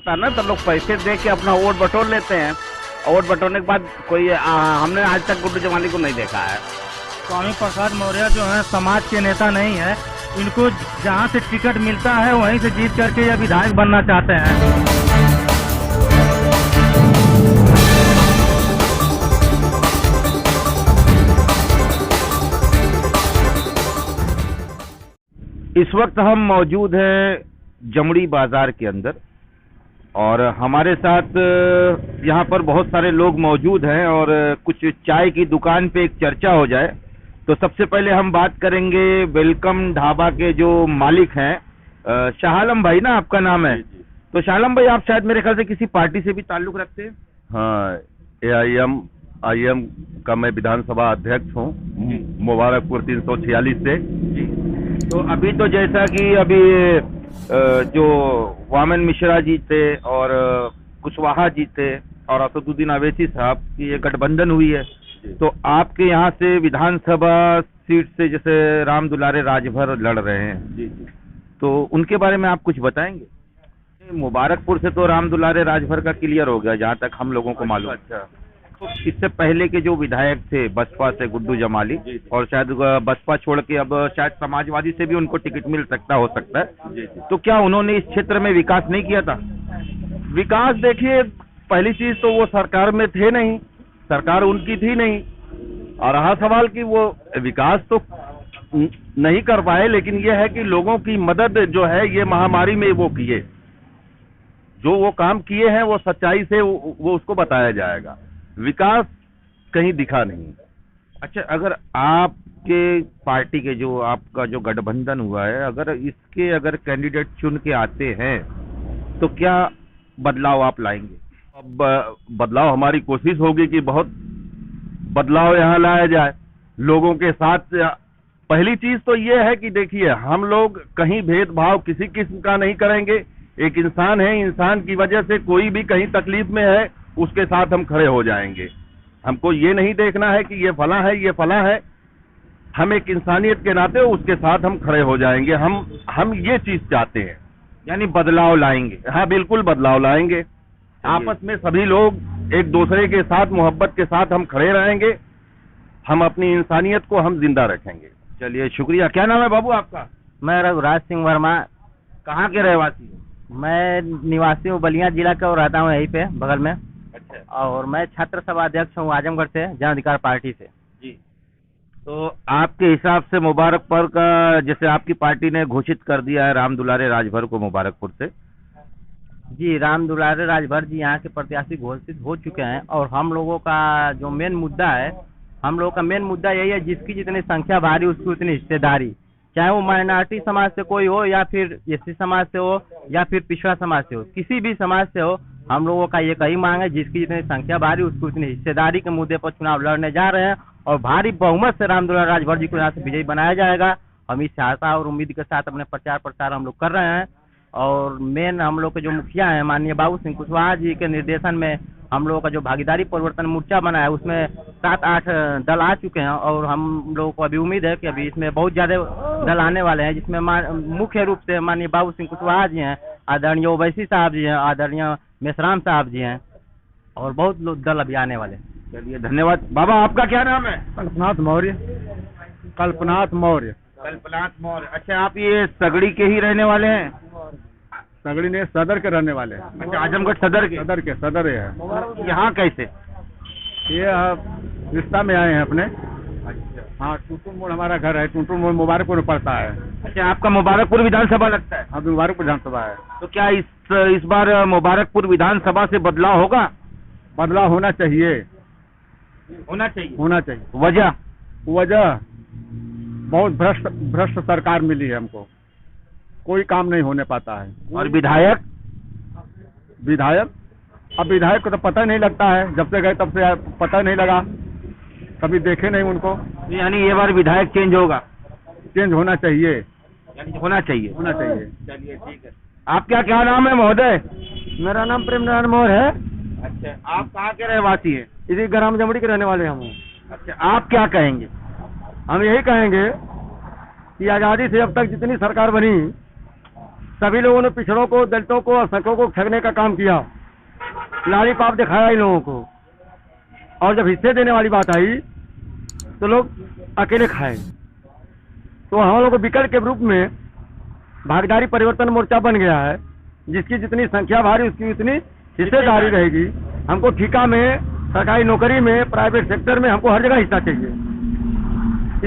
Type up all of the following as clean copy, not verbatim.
होता है ना, तो लोग पैसे दे के अपना वोट बटोर लेते हैं, और वोट बटोरने के बाद कोई हमने आज तक गुड्डू जमाली को नहीं देखा है। स्वामी प्रसाद मौर्य जो है समाज के नेता नहीं है, इनको जहाँ से टिकट मिलता है वहीं से जीत करके ये विधायक बनना चाहते हैं। इस वक्त हम मौजूद हैं जमुड़ी बाजार के अंदर, और हमारे साथ यहाँ पर बहुत सारे लोग मौजूद हैं, और कुछ चाय की दुकान पे एक चर्चा हो जाए। तो सबसे पहले हम बात करेंगे वेलकम ढाबा के जो मालिक हैं, शाह आलम भाई ना आपका नाम है? तो शाह आलम भाई, आप शायद मेरे ख्याल से किसी पार्टी से भी ताल्लुक रखते हैं? हाँ, AIM का मैं विधानसभा अध्यक्ष हूँ, मुबारकपुर 346 से। तो अभी तो जैसा कि अभी जो वामन मिश्रा जी थे और कुशवाहा जी थे और असदुद्दीन अवैसी साहब की ये गठबंधन हुई है, तो आपके यहाँ से विधानसभा सीट से जैसे राम दुलारे राजभर लड़ रहे हैं, तो उनके बारे में आप कुछ बताएंगे? मुबारकपुर से तो राम दुलारे राजभर का क्लियर हो गया जहाँ तक हम लोगों को मालूम। अच्छा, तो इससे पहले के जो विधायक थे बसपा से गुड्डू जमाली, और शायद बसपा छोड़ के अब शायद समाजवादी से भी उनको टिकट मिल सकता हो सकता है, तो क्या उन्होंने इस क्षेत्र में विकास नहीं किया था? विकास देखिए, पहली चीज तो वो सरकार में थे नहीं, सरकार उनकी थी नहीं, और रहा सवाल कि वो विकास तो नहीं कर पाए, लेकिन ये है कि लोगों की मदद जो है ये महामारी में वो किए, जो वो काम किए हैं वो सच्चाई से वो उसको बताया जाएगा। विकास कहीं दिखा नहीं। अच्छा, अगर आपके पार्टी के जो आपका जो गठबंधन हुआ है, अगर कैंडिडेट चुन के आते हैं तो क्या बदलाव आप लाएंगे? अब बदलाव, हमारी कोशिश होगी कि बहुत बदलाव यहाँ लाया जाए लोगों के साथ। पहली चीज तो ये है कि देखिए, हम लोग कहीं भेदभाव किसी किस्म का नहीं करेंगे। एक इंसान है, इंसान की वजह से कोई भी कहीं तकलीफ में है, उसके साथ हम खड़े हो जाएंगे। हमको ये नहीं देखना है कि ये फला है, ये फला है। हम एक इंसानियत के नाते उसके साथ हम खड़े हो जाएंगे। हम ये चीज चाहते हैं, यानी बदलाव लाएंगे। हाँ, बिल्कुल बदलाव लाएंगे। आपस में सभी लोग एक दूसरे के साथ मोहब्बत के साथ हम खड़े रहेंगे। हम अपनी इंसानियत को हम जिंदा रखेंगे। चलिए, शुक्रिया। क्या नाम है बाबू आपका? मैं रघुराज सिंह वर्मा। कहाँ के रहवासी? मैं निवासी हूँ, बलिया जिला का, और रहता हूँ यहीं पे बगल में। अच्छा। और मैं छात्र सभा अध्यक्ष हूँ आजमगढ़ से, जन अधिकार पार्टी से। जी। तो आपके हिसाब से मुबारकपुर का, जैसे आपकी पार्टी ने घोषित कर दिया है राम दुलारे राजभर को मुबारकपुर से? जी, राम दुलारे राजभर जी यहाँ के प्रत्याशी घोषित हो चुके हैं, और हम लोगों का जो मेन मुद्दा है, हम लोगों का मेन मुद्दा यही है, जिसकी जितनी संख्या भारी उसकी उतनी हिस्सेदारी, चाहे वो माइनॉरिटी समाज से कोई हो, या फिर एससी समाज से हो, या फिर पिछड़ा समाज से हो, किसी भी समाज से हो। हम लोगों का ये कही मांग है, जिसकी जितनी संख्या भारी उसकी उतनी हिस्सेदारी के मुद्दे पर चुनाव लड़ने जा रहे हैं, और भारी बहुमत से राम दुलारे राजभर जी को यहाँ से विजयी बनाया जाएगा। हम इस आशा और उम्मीद के साथ अपने प्रचार प्रसार हम लोग कर रहे हैं। और मेन हम लोग के जो मुखिया हैं माननीय बाबू सिंह कुशवाहा जी के निर्देशन में हम लोगों का जो भागीदारी परिवर्तन मोर्चा बना है, उसमें 7-8 दल आ चुके हैं, और हम लोगों को अभी उम्मीद है कि अभी इसमें बहुत ज़्यादा दल आने वाले हैं, जिसमें मुख्य रूप से माननीय बाबू सिंह कुशवाहा जी हैं, आदरणीय ओवैसी साहब जी हैं, आदरणीय मेश्राम साहब जी हैं, और बहुत लोग दल अभी आने वाले हैं। चलिए, धन्यवाद। बाबा, आपका क्या नाम है? कल्पनाथ मौर्य। कल्पनाथ मौर्य। कल्पनाथ मौर्य। अच्छा, आप ये सगड़ी के ही रहने वाले हैं? सगड़ी ने सदर के रहने वाले हैं। अच्छा, आजमगढ़ सदर के? सदर है। यहाँ कैसे? ये रिश्ता में आए हैं अपने। अच्छा। हाँ, टुटुल मोड़ हमारा घर है, टुटुल मोड़ मुबारकपुर में पड़ता है। अच्छा, आपका मुबारकपुर विधानसभा लगता है? हाँ, मुबारकपुर विधानसभा है। तो क्या इस बार मुबारकपुर विधानसभा से बदलाव होगा? बदलाव होना चाहिए। होना चाहिए। होना चाहिए। वजह? बहुत भ्रष्ट सरकार मिली है हमको, कोई काम नहीं होने पाता है। और विधायक? अब विधायक को तो पता नहीं लगता है, जब से गए तब से पता नहीं लगा, कभी देखे नहीं उनको। यानी ये बार विधायक चेंज होगा? चेंज होना चाहिए। यानी होना चाहिए। चलिए, ठीक है। आपका क्या नाम है महोदय? मेरा नाम प्रेम नारायण मौर्य है। अच्छा, आप कहाँ के रहवासी हैं? इसी ग्राम जमुड़ी के रहने वाले हम। अच्छा, आप क्या कहेंगे? हम यही कहेंगे कि आज़ादी से अब तक जितनी सरकार बनी, सभी लोगों ने पिछड़ों को, दलितों को, अल्पसंख्यकों को ठगने का काम किया, लालीपाप दिखाया इन लोगों को, और जब हिस्से देने वाली बात आई तो लोग अकेले खाए। तो हम लोग को विकल्प के रूप में भागीदारी परिवर्तन मोर्चा बन गया है, जिसकी जितनी संख्या भारी उसकी उतनी हिस्सेदारी रहेगी। हमको ठेका में, सरकारी नौकरी में, प्राइवेट सेक्टर में, हमको हर जगह हिस्सा चाहिए।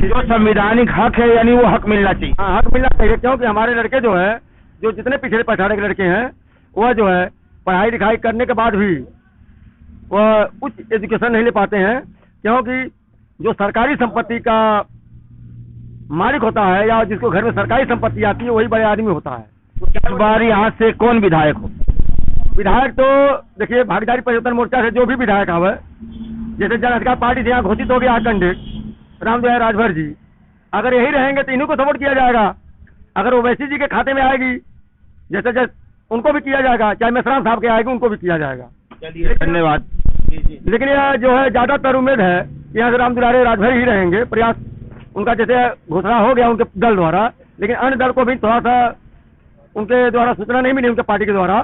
जो संवैधानिक हक है यानी वो हक मिलना चाहिए। हाँ, हक मिलना चाहिए, क्योंकि हमारे लड़के जो है, जो जितने पिछड़े पछाड़े के लड़के हैं, वह जो है पढ़ाई लिखाई करने के बाद भी वह उच्च एजुकेशन नहीं ले पाते हैं, क्योंकि जो सरकारी संपत्ति का मालिक होता है या जिसको घर में सरकारी संपत्ति आती है वही बड़े आदमी होता है। तो इस बार यहाँ से कौन विधायक हो? विधायक तो देखिए, भागीदारी परिवर्तन मोर्चा से जो भी विधायक आवे, जैसे जन अधिकार पार्टी से यहाँ घोषित हो गया कैंडिडेट रामदुलारे राजभर जी, अगर यही रहेंगे तो इन्हीं को सपोर्ट किया जाएगा। अगर ओवैसी जी के खाते में आएगी, जैसे उनको भी किया जाएगा, चाहे मेसराम साहब के आएगी उनको भी किया जाएगा। चलिए, धन्यवाद। लेकिन यह जो है ज्यादातर उम्मीद है कि यहाँ से रामदुलारे राजभर ही रहेंगे। प्रयास उनका जैसे घोषणा हो गया उनके दल द्वारा, लेकिन अन्य दल को भी थोड़ा सा उनके द्वारा सूचना नहीं मिली, उनके पार्टी के द्वारा।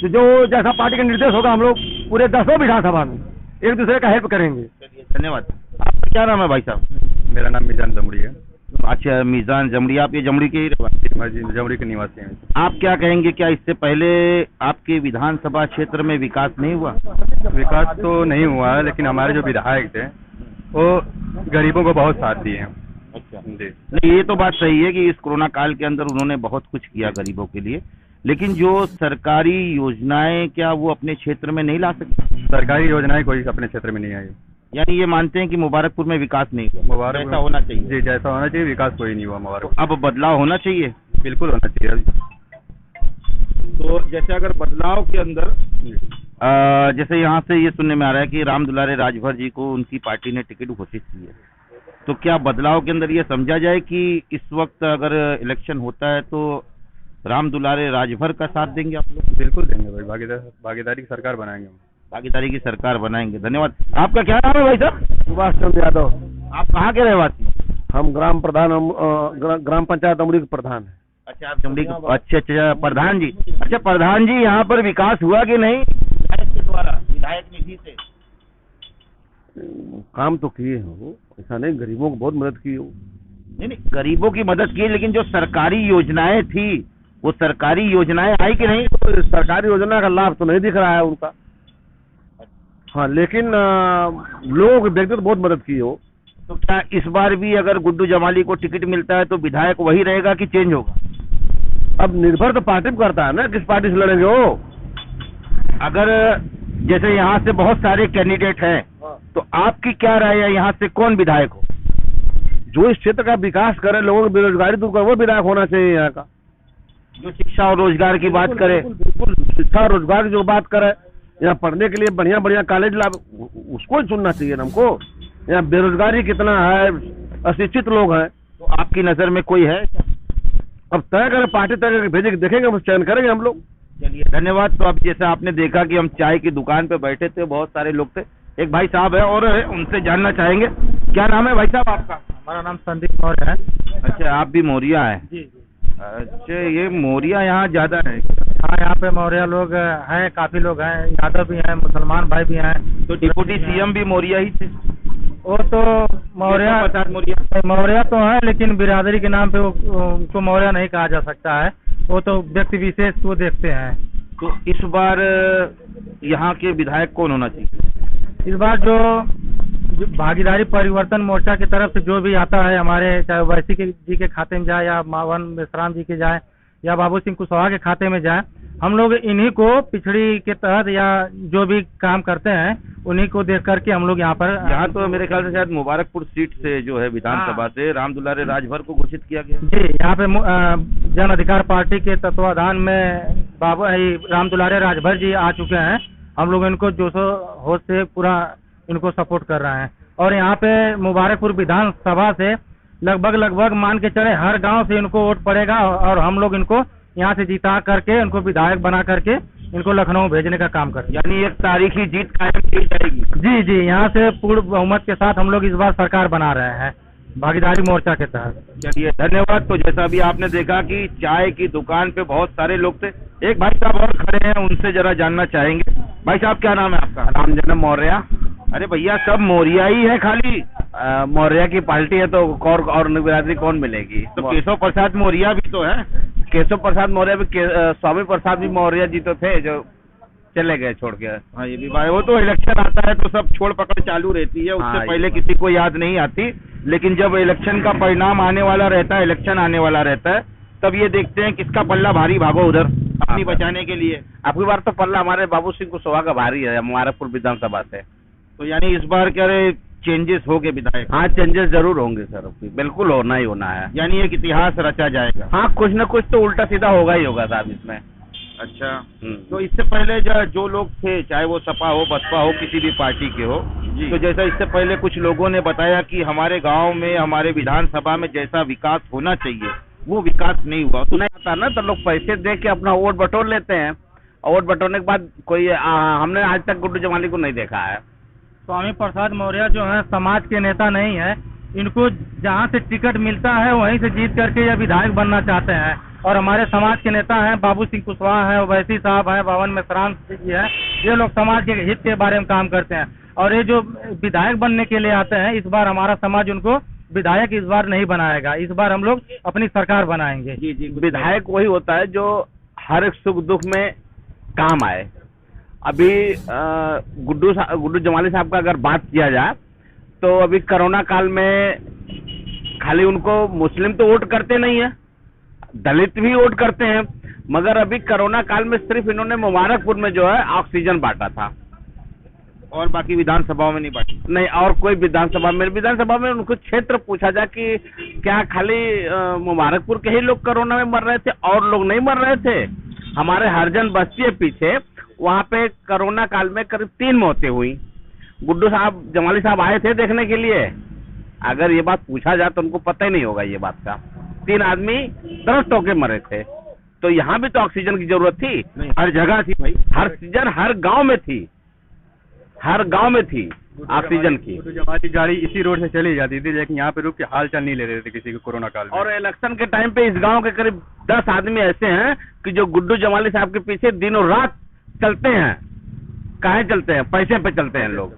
तो जो जैसा पार्टी का निर्देश होगा, हम लोग पूरे 10 विधानसभा में एक दूसरे का हेल्प करेंगे। धन्यवाद। आपका क्या नाम है भाई साहब? मेरा नाम मीजान जमड़ी है। अच्छा, मीजान जमड़ी, आप ये जमड़ी के ही रहवासी? जमड़ी के निवासी हैं। आप क्या कहेंगे, क्या इससे पहले आपके विधानसभा क्षेत्र में विकास नहीं हुआ? विकास तो नहीं हुआ है, लेकिन हमारे जो विधायक थे वो गरीबों को बहुत साथ दिए हैं। अच्छा जी, नहीं, ये तो बात सही है कि इस कोरोना काल के अंदर उन्होंने बहुत कुछ किया गरीबों के लिए, लेकिन जो सरकारी योजनाएं क्या वो अपने क्षेत्र में नहीं ला सकते? सरकारी योजनाएं कोई अपने क्षेत्र में नहीं आई। यानी ये मानते हैं कि मुबारकपुर में विकास नहीं हुआ? मुबारक ऐसा होना चाहिए। जी, जैसा होना चाहिए, विकास कोई नहीं हुआ तो मुबारक। अब बदलाव होना चाहिए। बिल्कुल होना चाहिए। तो जैसे अगर बदलाव के अंदर जैसे यहाँ से ये सुनने में आ रहा है कि रामदुलारे राजभर जी को उनकी पार्टी ने टिकट घोषित की है, तो क्या बदलाव के अंदर ये समझा जाए कि इस वक्त अगर इलेक्शन होता है तो रामदुलारे राजभर का साथ देंगे आप लोग? बिल्कुल देंगे भाई, भागीदारी की सरकार बनाएंगे हम। भागीदारी की सरकार बनाएंगे। धन्यवाद। आपका क्या नाम है भाई साहब? सुभाष चंद्र यादव। आप कहाँ के रहवासी? हम ग्राम प्रधान, ग्राम पंचायत अमड़ी के प्रधान है। अच्छा, आप जमड़ी के? अच्छा, प्रधान जी। अच्छा प्रधान जी, यहाँ पर विकास हुआ कि नहीं विधायक के द्वारा, विधायक निधि से? काम तो किए हो, ऐसा नहीं, गरीबों को बहुत मदद की हो। नहीं, गरीबों की मदद की, लेकिन जो सरकारी योजनाएं थी वो सरकारी योजनाएं आई कि नहीं? तो सरकारी योजना का लाभ तो नहीं दिख रहा है उनका। हाँ, लेकिन लोगों के व्यक्ति तो बहुत मदद की हो। तो क्या इस बार भी अगर गुड्डू जमाली को टिकट मिलता है तो विधायक वही रहेगा कि चेंज होगा? अब निर्भर तो पार्टी पर करता है ना, किस पार्टी से लड़ेंगे वो। अगर जैसे यहाँ से बहुत सारे कैंडिडेट हैं, तो आपकी क्या राय है, यहाँ से कौन विधायक हो? जो इस क्षेत्र का विकास करे, लोगों की बेरोजगारी दूर करे, वो विधायक होना चाहिए यहाँ का। जो शिक्षा और रोजगार की बात करे। बिल्कुल, शिक्षा और रोजगार की जो बात करे, यहाँ पढ़ने के लिए बढ़िया बढ़िया कॉलेज उसको ही चुनना चाहिए हमको। यहाँ बेरोजगारी कितना है, अशिक्षित लोग हैं। तो आपकी नजर में कोई है? अब तय करें, पार्टी तय करके भेजेंगे, देखेंगे, हम चयन करेंगे हम लोग। चलिए, धन्यवाद। तो अब जैसे आपने देखा कि हम चाय की दुकान पे बैठे थे, बहुत सारे लोग थे, एक भाई साहब है और उनसे जानना चाहेंगे। क्या नाम है भाई साहब आपका? हमारा नाम संदीप मौर्य है। अच्छा, आप भी मौर्या हैं? जी। अच्छा, ये मौर्या यहाँ ज्यादा है? हाँ, यहाँ पे मौर्य लोग हैं, काफी लोग हैं, यादव भी हैं, मुसलमान भाई भी हैं। तो डिप्टी सीएम भी मौर्या ही थे? वो तो मौर्य तो है, लेकिन बिरादरी के नाम पे उनको मौर्य नहीं कहा जा सकता है। वो तो व्यक्ति विशेष को देखते हैं। तो इस बार यहाँ के विधायक कौन होना चाहिए? इस बार जो भागीदारी परिवर्तन मोर्चा की तरफ से जो भी आता है हमारे, चाहे ओवैसी जी के खाते में जाए या मावन मेसराम जी के जाए या बाबू सिंह कुशवाहा के खाते में जाए, हम लोग इन्हीं को पिछड़ी के तहत या जो भी काम करते हैं उन्हीं को देख करके हम लोग यहाँ यहाँ तो मेरे ख्याल से शायद मुबारकपुर सीट से जो है विधानसभा से रामदुलारे राजभर को घोषित किया गया। जी, यहाँ पे जन अधिकार पार्टी के तत्वाधान में रामदुलारे राजभर जी आ चुके हैं। हम लोग इनको जोशो होश से पूरा इनको सपोर्ट कर रहे हैं। और यहाँ पे मुबारकपुर विधानसभा से लगभग मान के चले हर गांव से इनको वोट पड़ेगा और हम लोग इनको यहाँ से जिता करके इनको विधायक बना करके इनको लखनऊ भेजने का काम करें। यानी एक तारीखी जीत कायम की जाएगी। जी, यहाँ से पूर्ण बहुमत के साथ हम लोग इस बार सरकार बना रहे हैं। भागीदारी मोर्चा के तहत। चलिए धन्यवाद। तो जैसा अभी आपने देखा कि चाय की दुकान पे बहुत सारे लोग थे। एक भाई साहब और खड़े हैं, उनसे जरा जानना चाहेंगे। भाई साहब क्या नाम है आपका? रामजन्म मौर्य। अरे भैया सब मौर्या ही है खाली। मौर्य की पार्टी है तो और बिरादरी कौन मिलेगी? तो केशव प्रसाद मौर्य भी तो है। केशव प्रसाद मौर्य भी, स्वामी प्रसाद भी मौर्य जी तो थे जो चले गए छोड़ के। हाँ ये भी भाई, वो तो इलेक्शन आता है तो सब छोड़ पकड़ चालू रहती है, उससे हाँ, पहले किसी को याद नहीं आती। लेकिन जब इलेक्शन का परिणाम आने वाला रहता है, इलेक्शन आने वाला रहता है, तब ये देखते हैं किसका पल्ला भारी, भागो उधर अपनी बचाने के लिए। अगली बार तो पल्ला हमारे बाबू सिंह कुशवाहा का भारी है मुबारकपुर विधानसभा से। तो यानी इस बार क्या रहे चेंजेस हो गए विधायक? हाँ चेंजेस जरूर होंगे सर, बिल्कुल होना ही होना है। यानी एक इतिहास रचा जाएगा। हाँ कुछ न कुछ तो उल्टा सीधा होगा ही होगा साहब इसमें। अच्छा, तो इससे पहले जो लोग थे, चाहे वो सपा हो, बसपा हो, किसी भी पार्टी के हो, तो जैसा इससे पहले कुछ लोगों ने बताया कि हमारे गांव में, हमारे विधानसभा में जैसा विकास होना चाहिए वो विकास नहीं हुआ। तो नहीं आता ना, तो लोग पैसे दे के अपना वोट बटोर लेते हैं, और वोट बटोरने के बाद कोई हमने आज तक गुड्डू जमाली को नहीं देखा है। स्वामी प्रसाद मौर्य जो है समाज के नेता नहीं है, इनको जहाँ से टिकट मिलता है वहीं से जीत करके ये विधायक बनना चाहते हैं। और हमारे समाज के नेता हैं बाबू सिंह कुशवाहा है, ओवैसी साहब हैं, भवन मेश्राम जी है, ये लोग समाज के हित के बारे में काम करते हैं। और ये जो विधायक बनने के लिए आते हैं, इस बार हमारा समाज उनको विधायक इस बार नहीं बनाएगा, इस बार हम लोग अपनी सरकार बनाएंगे। जी जी, विधायक वही होता है जो हर एक सुख दुख में काम आए। अभी गुड्डू जमाली साहब का अगर बात किया जाए तो अभी कोरोना काल में खाली उनको मुस्लिम तो वोट करते नहीं है, दलित भी वोट करते हैं, मगर अभी कोरोना काल में सिर्फ इन्होंने मुबारकपुर में जो है ऑक्सीजन बांटा था, और बाकी विधानसभाओं में नहीं बांटी। नहीं और कोई विधानसभा में उनको क्षेत्र पूछा जाए कि क्या खाली मुबारकपुर के ही लोग कोरोना में मर रहे थे और लोग नहीं मर रहे थे? हमारे हरजन बस्ती है पीछे, वहाँ पे कोरोना काल में करीब 3 मौतें हुई। गुड्डू साहब जमाली साहब आए थे देखने के लिए, अगर ये बात पूछा जाए तो उनको पता ही नहीं होगा ये बात का। 3 आदमी त्रस्त होके मरे थे, तो यहाँ भी तो ऑक्सीजन की जरूरत थी। नहीं, हर जगह थी भाई, हर सीजन हर गांव में थी, हर गांव में थी ऑक्सीजन की। हमारी गाड़ी इसी रोड से चली जाती थी, लेकिन यहाँ पे रुक के हाल चाल नहीं ले रहे थे किसी को कोरोना काल में। और इलेक्शन के टाइम पे इस गांव के करीब 10 आदमी ऐसे हैं कि जो गुड्डू जमाली साहब के पीछे दिनों रात चलते हैं। काहे चलते हैं? पैसे पे चलते हैं लोग।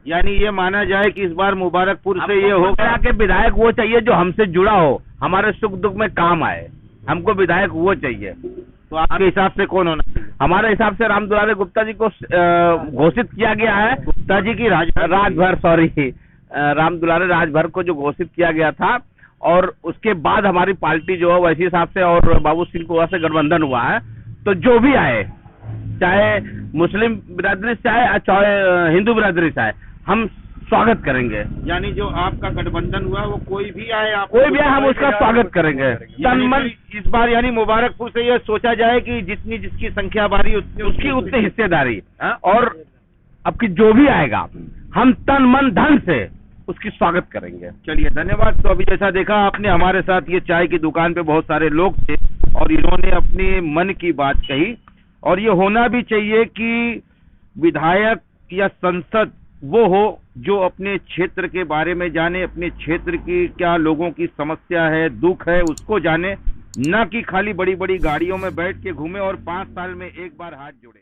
यानी ये माना जाए कि इस बार मुबारकपुर से ये हो गया कि विधायक वो चाहिए जो हमसे जुड़ा हो, हमारे सुख दुख में काम आए, हमको विधायक वो चाहिए। तो आपके हिसाब से कौन होना चाहिए? हमारे हिसाब से राम दुलारे गुप्ता जी को घोषित किया गया है। गुप्ता जी की राम दुलारे राजभर को जो घोषित किया गया था, और उसके बाद हमारी पार्टी जो है वैसी हिसाब से और बाबू सिंह कुशवाहा से गठबंधन हुआ है। तो जो भी आए, चाहे मुस्लिम बिरादरी से आए चाहे हिंदू बिरादरी से आए, हम स्वागत करेंगे। यानी जो आपका गठबंधन हुआ वो कोई भी आए, आप कोई भी आए हम उसका स्वागत करेंगे तन मन। इस बार यानी मुबारकपुर से ये सोचा जाए कि जितनी जिसकी संख्या बारी उसकी उतनी हिस्सेदारी, और अब की जो भी आएगा हम तन मन धन से उसकी स्वागत करेंगे। चलिए धन्यवाद। तो अभी जैसा देखा आपने, हमारे साथ ये चाय की दुकान पे बहुत सारे लोग थे और इन्होंने अपने मन की बात कही। और ये होना भी चाहिए कि विधायक या संसद वो हो जो अपने क्षेत्र के बारे में जाने, अपने क्षेत्र की क्या लोगों की समस्या है, दुख है, उसको जाने, न कि खाली बड़ी बड़ी गाड़ियों में बैठ के घूमे और 5 साल में एक बार हाथ जोड़े।